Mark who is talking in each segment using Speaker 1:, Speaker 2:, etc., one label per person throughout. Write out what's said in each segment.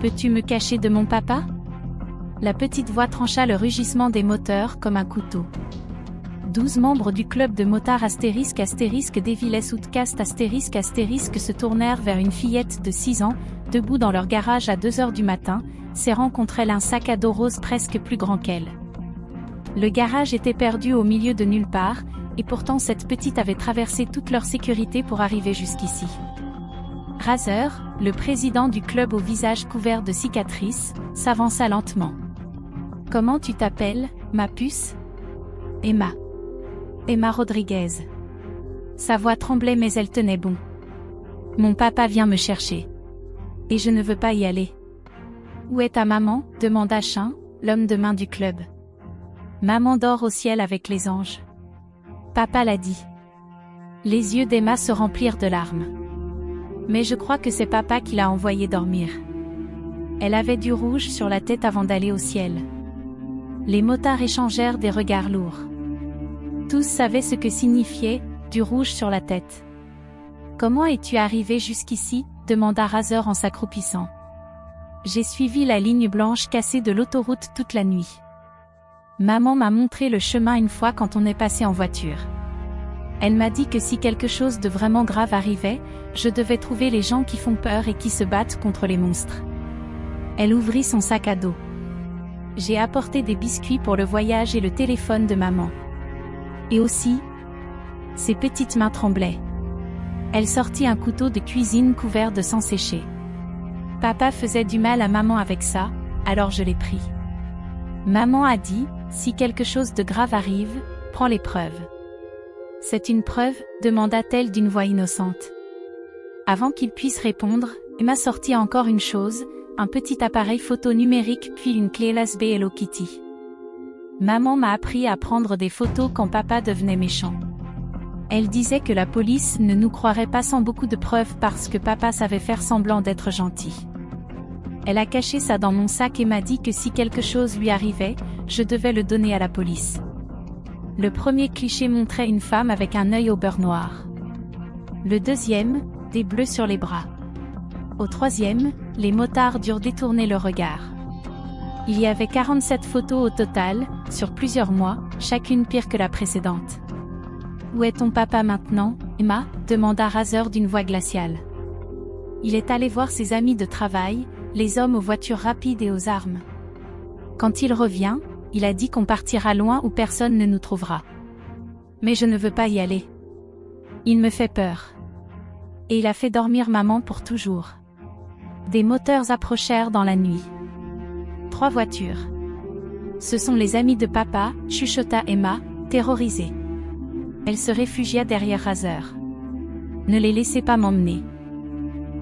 Speaker 1: Peux-tu me cacher de mon papa? La petite voix trancha le rugissement des moteurs comme un couteau. 12 membres du club de motards *** Outcast *** se tournèrent vers une fillette de 6 ans, debout dans leur garage à 2 heures du matin, serrant contre elle un sac à dos rose presque plus grand qu'elle. Le garage était perdu au milieu de nulle part, et pourtant cette petite avait traversé toute leur sécurité pour arriver jusqu'ici. Razor, le président du club au visage couvert de cicatrices, s'avança lentement. « Comment tu t'appelles, ma puce ?»« Emma. Emma Rodriguez. » Sa voix tremblait mais elle tenait bon. « Mon papa vient me chercher. Et je ne veux pas y aller. »« Où est ta maman ?» demanda Chin, l'homme de main du club. « Maman dort au ciel avec les anges. » Papa l'a dit. Les yeux d'Emma se remplirent de larmes. Mais je crois que c'est papa qui l'a envoyée dormir. Elle avait du rouge sur la tête avant d'aller au ciel. Les motards échangèrent des regards lourds. Tous savaient ce que signifiait « du rouge sur la tête ». « Comment es-tu arrivé jusqu'ici ?» demanda Razor en s'accroupissant. « J'ai suivi la ligne blanche cassée de l'autoroute toute la nuit. Maman m'a montré le chemin une fois quand on est passé en voiture. Elle m'a dit que si quelque chose de vraiment grave arrivait, je devais trouver les gens qui font peur et qui se battent contre les monstres. » Elle ouvrit son sac à dos. « J'ai apporté des biscuits pour le voyage et le téléphone de maman. Et aussi... » Ses petites mains tremblaient. Elle sortit un couteau de cuisine couvert de sang séché. « Papa faisait du mal à maman avec ça, alors je l'ai pris. Maman a dit, si quelque chose de grave arrive, prends les preuves. » « C'est une preuve ?» demanda-t-elle d'une voix innocente. Avant qu'il puisse répondre, Emma sortit encore une chose, un petit appareil photo numérique puis une clé USB Hello Kitty. « Maman m'a appris à prendre des photos quand papa devenait méchant. Elle disait que la police ne nous croirait pas sans beaucoup de preuves parce que papa savait faire semblant d'être gentil. Elle a caché ça dans mon sac et m'a dit que si quelque chose lui arrivait, je devais le donner à la police. » Le premier cliché montrait une femme avec un œil au beurre noir. Le deuxième, des bleus sur les bras. Au troisième, les motards durent détourner le regard. Il y avait 47 photos au total, sur plusieurs mois, chacune pire que la précédente. « Où est ton papa maintenant, Emma ?» demanda Razor d'une voix glaciale. « Il est allé voir ses amis de travail, les hommes aux voitures rapides et aux armes. Quand il revient, il a dit qu'on partira loin où personne ne nous trouvera. Mais je ne veux pas y aller. Il me fait peur. Et il a fait dormir maman pour toujours. » Des moteurs approchèrent dans la nuit. 3 voitures. « Ce sont les amis de papa », chuchota Emma, terrorisée. Elle se réfugia derrière Razor. « Ne les laissez pas m'emmener. »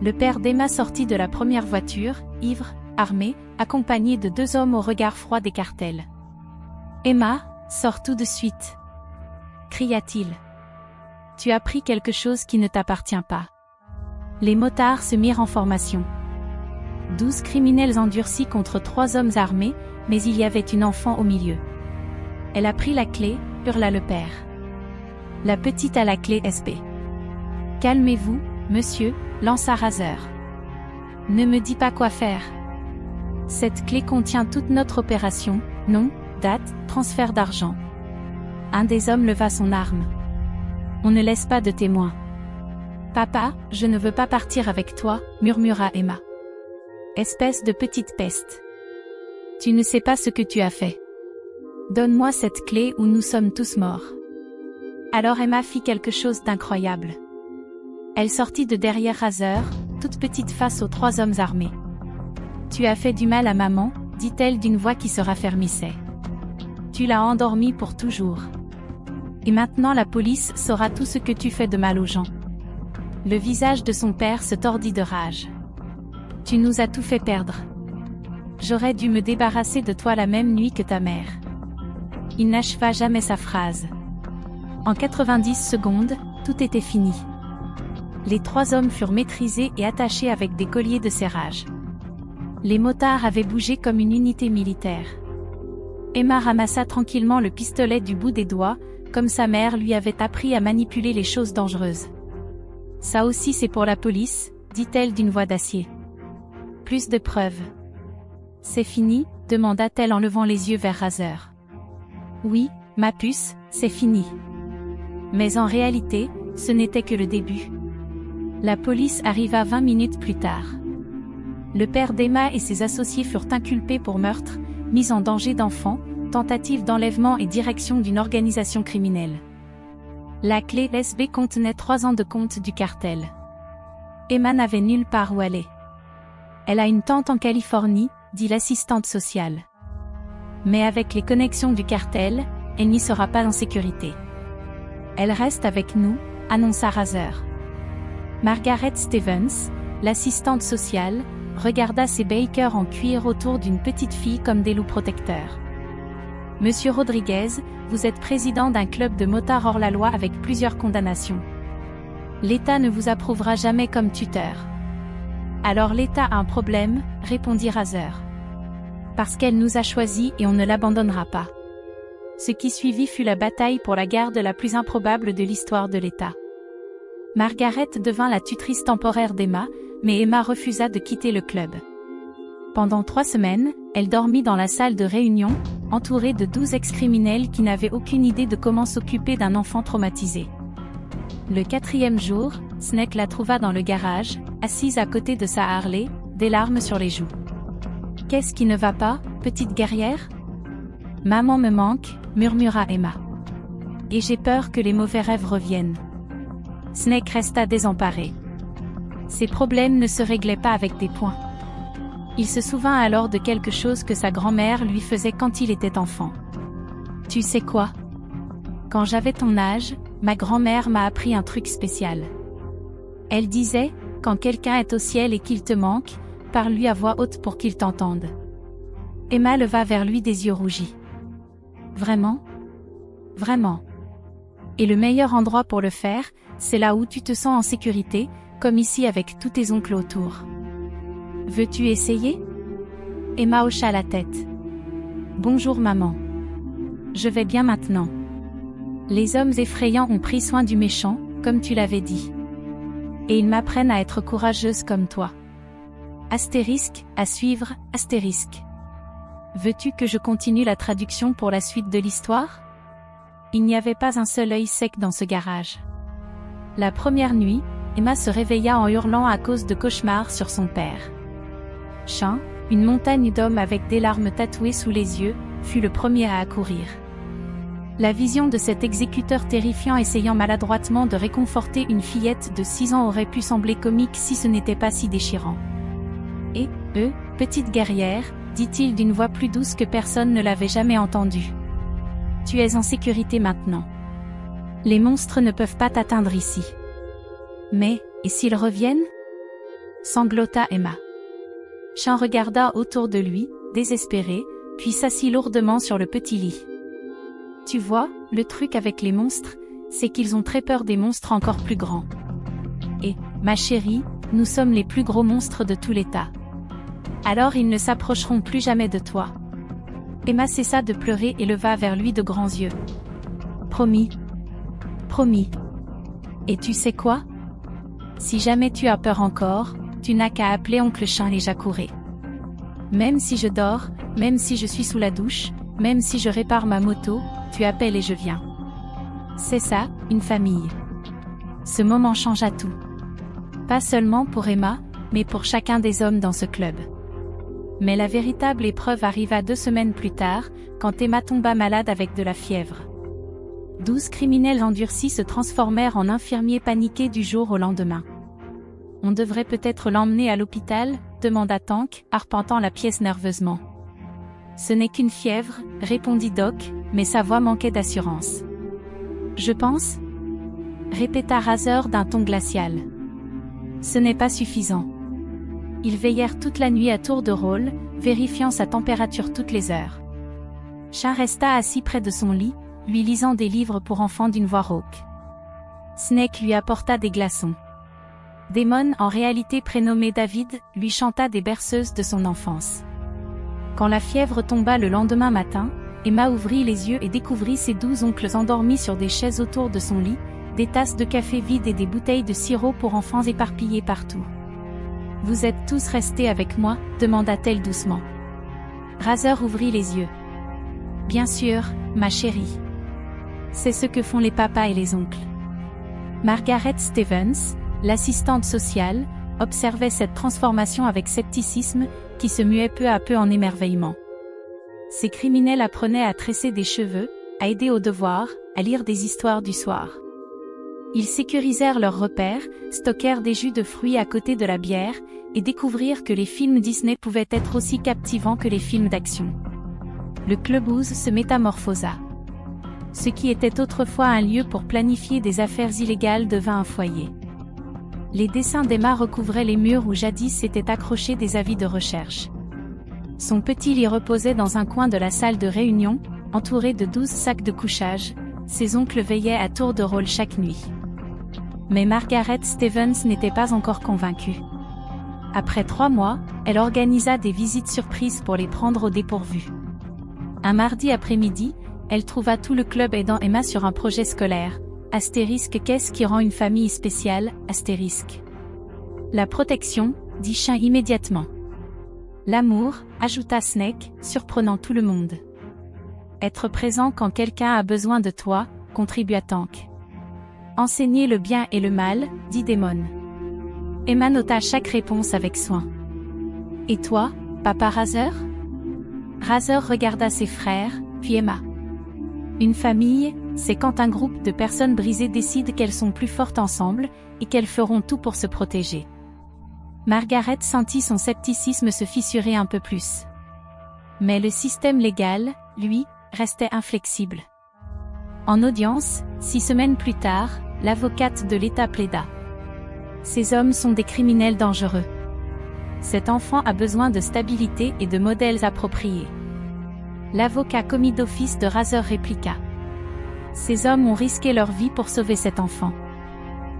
Speaker 1: Le père d'Emma sortit de la première voiture, ivre, armé, accompagné de 2 hommes au regard froid des cartels. « Emma, sors tout de suite !» cria-t-il. « Tu as pris quelque chose qui ne t'appartient pas. » Les motards se mirent en formation. 12 criminels endurcis contre 3 hommes armés, mais il y avait une enfant au milieu. « Elle a pris la clé », hurla le père. « La petite a la clé SP. »« Calmez-vous, monsieur », lança Razor. « Ne me dis pas quoi faire. Cette clé contient toute notre opération, nom, date, transfert d'argent. » Un des hommes leva son arme. « On ne laisse pas de témoins. »« Papa, je ne veux pas partir avec toi, » murmura Emma. « Espèce de petite peste. Tu ne sais pas ce que tu as fait. Donne-moi cette clé ou nous sommes tous morts. » Alors Emma fit quelque chose d'incroyable. Elle sortit de derrière Razor, toute petite face aux 3 hommes armés. « Tu as fait du mal à maman, » dit-elle d'une voix qui se raffermissait. « Tu l'as endormie pour toujours. Et maintenant la police saura tout ce que tu fais de mal aux gens. » Le visage de son père se tordit de rage. « Tu nous as tout fait perdre. J'aurais dû me débarrasser de toi la même nuit que ta mère. » Il n'acheva jamais sa phrase. En 90 secondes, tout était fini. Les 3 hommes furent maîtrisés et attachés avec des colliers de serrage. Les motards avaient bougé comme une unité militaire. Emma ramassa tranquillement le pistolet du bout des doigts, comme sa mère lui avait appris à manipuler les choses dangereuses. « Ça aussi c'est pour la police », dit-elle d'une voix d'acier. Plus de preuves. C'est fini, demanda-t-elle en levant les yeux vers Razer. Oui, ma puce, c'est fini. Mais en réalité, ce n'était que le début. La police arriva 20 minutes plus tard. Le père d'Emma et ses associés furent inculpés pour meurtre, mise en danger d'enfants, tentative d'enlèvement et direction d'une organisation criminelle. La clé USB contenait 3 ans de compte du cartel. Emma n'avait nulle part où aller. Elle a une tante en Californie, dit l'assistante sociale. Mais avec les connexions du cartel, elle n'y sera pas en sécurité. Elle reste avec nous, annonça Razer. Margaret Stevens, l'assistante sociale, regarda ses bakers en cuir autour d'une petite fille comme des loups protecteurs. Monsieur Rodriguez, vous êtes président d'un club de motards hors la loi avec plusieurs condamnations. L'État ne vous approuvera jamais comme tuteur. Alors l'État a un problème, répondit Razer. Parce qu'elle nous a choisis et on ne l'abandonnera pas. Ce qui suivit fut la bataille pour la garde la plus improbable de l'histoire de l'État. Margaret devint la tutrice temporaire d'Emma, mais Emma refusa de quitter le club. Pendant 3 semaines, elle dormit dans la salle de réunion, entourée de 12 ex-criminels qui n'avaient aucune idée de comment s'occuper d'un enfant traumatisé. Le 4e jour, Snake la trouva dans le garage, assise à côté de sa Harley, des larmes sur les joues. « Qu'est-ce qui ne va pas, petite guerrière ?»« Maman me manque, » murmura Emma. « Et j'ai peur que les mauvais rêves reviennent. » Snake resta désemparé. Ses problèmes ne se réglaient pas avec des points. Il se souvint alors de quelque chose que sa grand-mère lui faisait quand il était enfant. « Tu sais quoi? Quand j'avais ton âge, ma grand-mère m'a appris un truc spécial. Elle disait, quand quelqu'un est au ciel et qu'il te manque, parle-lui à voix haute pour qu'il t'entende. » Emma leva vers lui des yeux rougis. « Vraiment? Vraiment. Et le meilleur endroit pour le faire, c'est là où tu te sens en sécurité, comme ici avec tous tes oncles autour. Veux-tu essayer? » Emma hocha la tête. « Bonjour maman. Je vais bien maintenant. Les hommes effrayants ont pris soin du méchant, comme tu l'avais dit. Et ils m'apprennent à être courageuse comme toi. Astérisque, à suivre, astérisque. Veux-tu que je continue la traduction pour la suite de l'histoire? » Il n'y avait pas un seul œil sec dans ce garage. La première nuit, Emma se réveilla en hurlant à cause de cauchemars sur son père. Chien, une montagne d'hommes avec des larmes tatouées sous les yeux, fut le premier à accourir. La vision de cet exécuteur terrifiant essayant maladroitement de réconforter une fillette de 6 ans aurait pu sembler comique si ce n'était pas si déchirant. « Et, petite guerrière, dit-il d'une voix plus douce que personne ne l'avait jamais entendue. Tu es en sécurité maintenant. Les monstres ne peuvent pas t'atteindre ici. Mais, et s'ils reviennent? Sanglota Emma. Chan regarda autour de lui, désespéré, puis s'assit lourdement sur le petit lit. Tu vois, le truc avec les monstres, c'est qu'ils ont très peur des monstres encore plus grands. Et, ma chérie, nous sommes les plus gros monstres de tout l'État. Alors ils ne s'approcheront plus jamais de toi. Emma cessa de pleurer et leva vers lui de grands yeux. Promis. Promis. Et tu sais quoi? Si jamais tu as peur encore, tu n'as qu'à appeler oncle Chin et Jacouré. Même si je dors, même si je suis sous la douche, même si je répare ma moto, tu appelles et je viens. C'est ça, une famille. Ce moment changea tout. Pas seulement pour Emma, mais pour chacun des hommes dans ce club. Mais la véritable épreuve arriva 2 semaines plus tard, quand Emma tomba malade avec de la fièvre. 12 criminels endurcis se transformèrent en infirmiers paniqués du jour au lendemain. « On devrait peut-être l'emmener à l'hôpital ?» demanda Tank, arpentant la pièce nerveusement. « Ce n'est qu'une fièvre, » répondit Doc, mais sa voix manquait d'assurance. « Je pense ?» répéta Razer d'un ton glacial. « Ce n'est pas suffisant. » Ils veillèrent toute la nuit à tour de rôle, vérifiant sa température toutes les heures. Chin resta assis près de son lit, lui lisant des livres pour enfants d'une voix rauque. Snake lui apporta des glaçons. Damon, en réalité prénommé David, lui chanta des berceuses de son enfance. Quand la fièvre tomba le lendemain matin, Emma ouvrit les yeux et découvrit ses 12 oncles endormis sur des chaises autour de son lit, des tasses de café vides et des bouteilles de sirop pour enfants éparpillées partout. Vous êtes tous restés avec moi, demanda-t-elle doucement. Razor ouvrit les yeux. Bien sûr, ma chérie. C'est ce que font les papas et les oncles. Margaret Stevens, l'assistante sociale, observait cette transformation avec scepticisme, qui se muait peu à peu en émerveillement. Ces criminels apprenaient à tresser des cheveux, à aider aux devoirs, à lire des histoires du soir. Ils sécurisèrent leurs repères, stockèrent des jus de fruits à côté de la bière, et découvrirent que les films Disney pouvaient être aussi captivants que les films d'action. Le clubhouse se métamorphosa. Ce qui était autrefois un lieu pour planifier des affaires illégales devint un foyer. Les dessins d'Emma recouvraient les murs où jadis s'étaient accrochés des avis de recherche. Son petit lit reposait dans un coin de la salle de réunion, entouré de 12 sacs de couchage. Ses oncles veillaient à tour de rôle chaque nuit. Mais Margaret Stevens n'était pas encore convaincue. Après 3 mois, elle organisa des visites surprises pour les prendre au dépourvu. Un mardi après-midi, elle trouva tout le club aidant Emma sur un projet scolaire. Astérisque, qu'est-ce qui rend une famille spéciale, astérisque. La protection, dit Chien immédiatement. L'amour, ajouta Snake, surprenant tout le monde. Être présent quand quelqu'un a besoin de toi, contribua Tank. Enseigner le bien et le mal, dit Damon. Emma nota chaque réponse avec soin. Et toi, papa Razor? Razor regarda ses frères, puis Emma. Une famille, c'est quand un groupe de personnes brisées décident qu'elles sont plus fortes ensemble, et qu'elles feront tout pour se protéger. Margaret sentit son scepticisme se fissurer un peu plus. Mais le système légal, lui, restait inflexible. En audience, 6 semaines plus tard, l'avocate de l'État plaida. Ces hommes sont des criminels dangereux. Cet enfant a besoin de stabilité et de modèles appropriés. L'avocat commis d'office de Razor répliqua. Ces hommes ont risqué leur vie pour sauver cet enfant.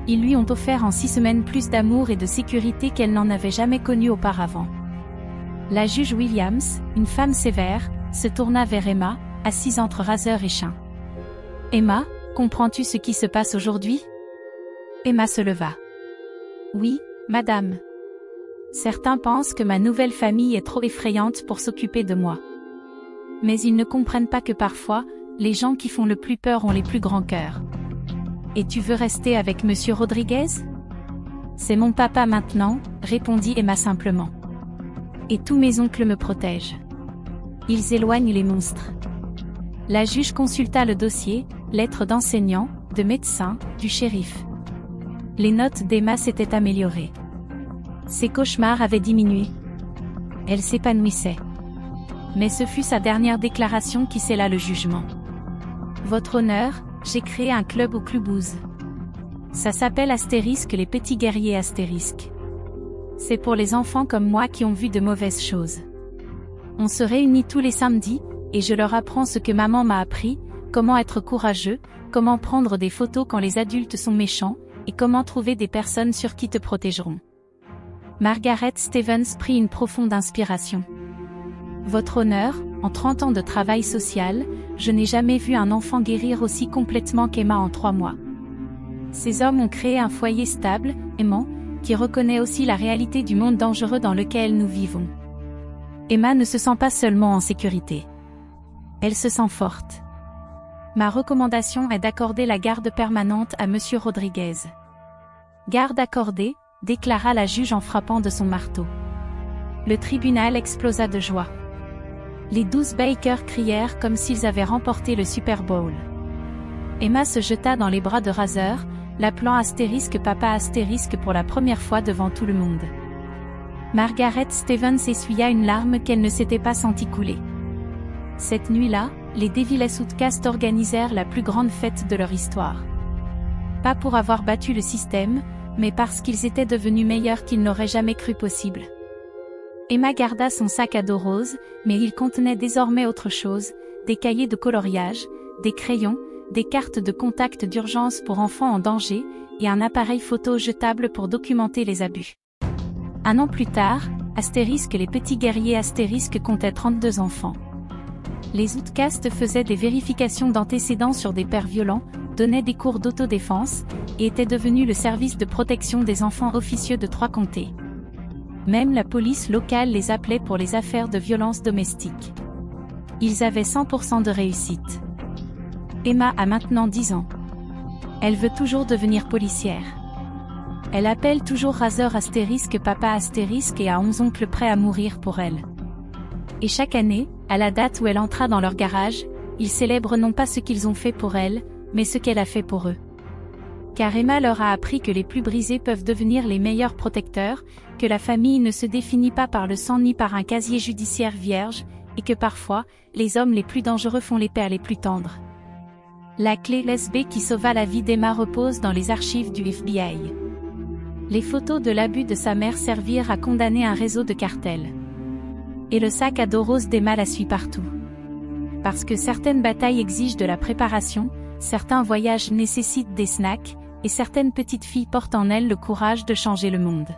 Speaker 1: Ils lui ont offert en 6 semaines plus d'amour et de sécurité qu'elle n'en avait jamais connu auparavant. La juge Williams, une femme sévère, se tourna vers Emma, assise entre Razor et Chien. Emma, comprends-tu ce qui se passe aujourd'hui? Emma se leva. Oui, madame. Certains pensent que ma nouvelle famille est trop effrayante pour s'occuper de moi. Mais ils ne comprennent pas que parfois, les gens qui font le plus peur ont les plus grands cœurs. Et tu veux rester avec Monsieur Rodriguez? C'est mon papa maintenant, répondit Emma simplement. Et tous mes oncles me protègent. Ils éloignent les monstres. La juge consulta le dossier, lettres d'enseignants, de médecins, du shérif. Les notes d'Emma s'étaient améliorées. Ses cauchemars avaient diminué. Elle s'épanouissait. Mais ce fut sa dernière déclaration qui scella le jugement. Votre honneur, j'ai créé un club au clubhouse. Ça s'appelle Astérisque, les petits guerriers astérisques. C'est pour les enfants comme moi qui ont vu de mauvaises choses. On se réunit tous les samedis, et je leur apprends ce que maman m'a appris, comment être courageux, comment prendre des photos quand les adultes sont méchants, et comment trouver des personnes sur qui te protégeront. Margaret Stevens prit une profonde inspiration. Votre honneur, en 30 ans de travail social, je n'ai jamais vu un enfant guérir aussi complètement qu'Emma en 3 mois. Ces hommes ont créé un foyer stable, aimant, qui reconnaît aussi la réalité du monde dangereux dans lequel nous vivons. Emma ne se sent pas seulement en sécurité. Elle se sent forte. Ma recommandation est d'accorder la garde permanente à Monsieur Rodriguez. Garde accordée, déclara la juge en frappant de son marteau. Le tribunal explosa de joie. Les 12 Bakers crièrent comme s'ils avaient remporté le Super Bowl. Emma se jeta dans les bras de Razor, l'appelant astérisque papa astérisque pour la première fois devant tout le monde. Margaret Stevens essuya une larme qu'elle ne s'était pas sentie couler. Cette nuit-là, les Deviles Outcasts organisèrent la plus grande fête de leur histoire. Pas pour avoir battu le système, mais parce qu'ils étaient devenus meilleurs qu'ils n'auraient jamais cru possible. Emma garda son sac à dos rose, mais il contenait désormais autre chose, des cahiers de coloriage, des crayons, des cartes de contact d'urgence pour enfants en danger, et un appareil photo jetable pour documenter les abus. 1 an plus tard, Astérisque les petits guerriers Astérisque comptait 32 enfants. Les Outcasts faisaient des vérifications d'antécédents sur des pères violents, donnaient des cours d'autodéfense, et étaient devenus le service de protection des enfants officieux de 3 comtés. Même la police locale les appelait pour les affaires de violence domestique. Ils avaient 100% de réussite. Emma a maintenant 10 ans. Elle veut toujours devenir policière. Elle appelle toujours Razor * papa * et a 11 oncles prêts à mourir pour elle. Et chaque année, à la date où elle entra dans leur garage, ils célèbrent non pas ce qu'ils ont fait pour elle, mais ce qu'elle a fait pour eux. Car Emma leur a appris que les plus brisés peuvent devenir les meilleurs protecteurs, que la famille ne se définit pas par le sang ni par un casier judiciaire vierge, et que parfois, les hommes les plus dangereux font les pères les plus tendres. La clé USB qui sauva la vie d'Emma repose dans les archives du FBI. Les photos de l'abus de sa mère servirent à condamner un réseau de cartels. Et le sac à dos rose d'Emma la suit partout. Parce que certaines batailles exigent de la préparation, certains voyages nécessitent des snacks, et certaines petites filles portent en elles le courage de changer le monde.